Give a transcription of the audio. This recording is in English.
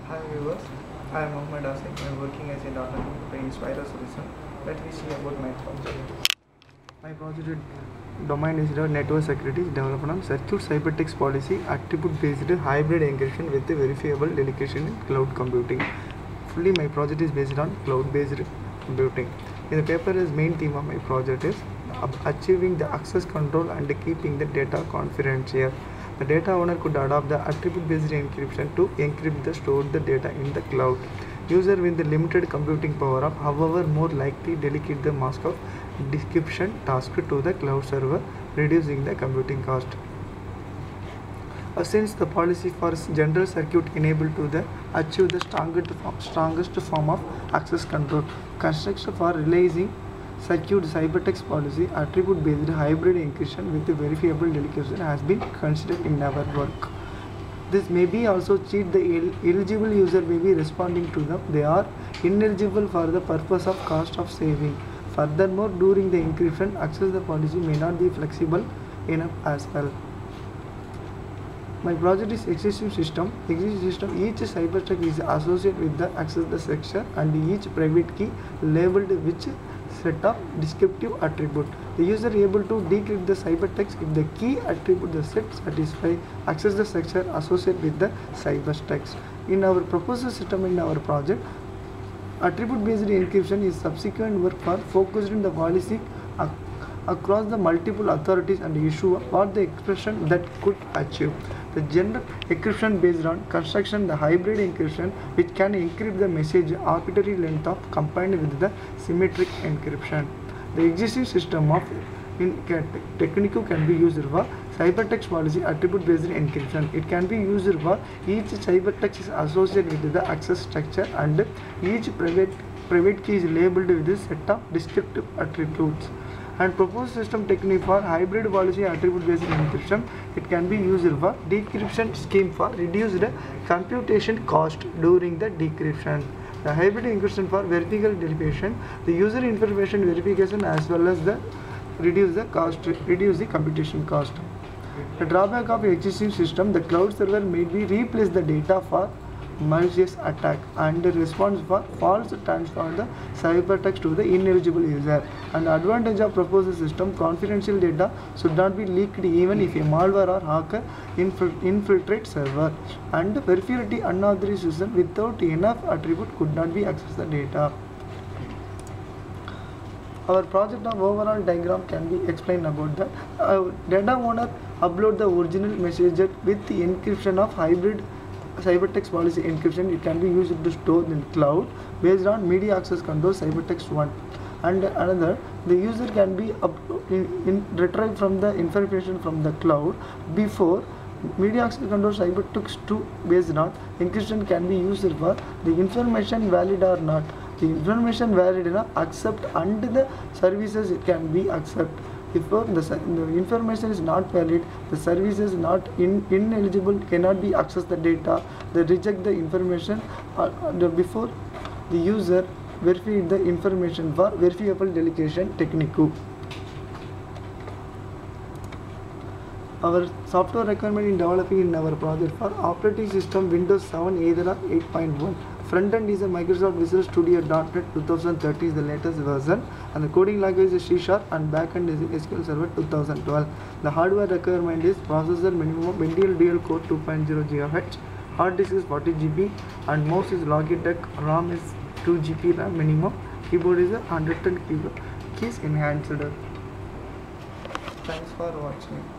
Hi viewers, I am Mohammed Asif. I am working as a data developer in Spiro Solution. Let me see about my project. My project domain is the network security is developed on secure cybertext policy attribute based hybrid encryption with verifiable delegation in cloud computing. Fully my project is based on cloud based computing. In the paper is main theme of my project is achieving the access control and keeping the data confidential. The data owner could adopt the attribute-based encryption to encrypt the stored the data in the cloud. User with the limited computing power of, however, more likely delegate the mask of decryption task to the cloud server, reducing the computing cost. Since the policy for general circuit enabled to the achieve the strongest form of access control, construction for realizing secured cybertext policy attribute-based hybrid encryption with verifiable delegation has been considered in our work. This may be also cheat the eligible user may be responding to them. They are ineligible for the purpose of cost of saving. Furthermore, during the encryption, access the policy may not be flexible enough as well. My project is existing system. Each cybertext is associated with the access the section and each private key labeled which set of descriptive attribute. The user is able to decrypt the cybertext if the key attribute the set satisfy access the section associated with the cybertext. In our proposed system in our project, attribute based encryption is subsequent work for focused in the policy across the multiple authorities and issue what the expression that could achieve. The general encryption based on construction the hybrid encryption which can encrypt the message arbitrary length of combined with the symmetric encryption. The existing system of technique can be used for cybertext policy attribute based encryption. It can be used for each cybertext is associated with the access structure and each private key is labeled with a set of descriptive attributes. And proposed system technique for hybrid policy attribute based encryption, it can be used for decryption scheme for reduced computation cost during the decryption. The hybrid encryption for vertical derivation, the user information verification as well as the reduce the computation cost. The drawback of existing system, the cloud server may be replace the data for malicious attack and the response for false transfer the cybertext to the ineligible user. And the advantage of proposed system, confidential data should not be leaked even if a malware or hacker infiltrate server, and verifiability unauthorized system without enough attribute could not be access the data. Our project of overall diagram can be explained about that. Data owner upload the original message with the encryption of hybrid cybertext policy encryption. It can be used to store in the cloud based on media access control cybertext 1. And another, the user can be retrieve from the information from the cloud before media access control cybertext 2 based on encryption can be used for the information valid or not. The information valid enough accept and the services it can be accept. If the information is not valid, the services not ineligible cannot be access the data. They reject the information before the user verify the information for verifiable delegation technique. Our software requirement in developing in our project for operating system Windows 7 either 8.1. Front end is a Microsoft Visual Studio .NET 2013 is the latest version, and the coding language is C# and backend is SQL Server 2012. The hardware requirement is processor minimum Intel dual core 2.0 GHz, hard disk is 40 GB, and mouse is Logitech, RAM is 2 GB RAM minimum, keyboard is 110 keys enhanced. Thanks for watching.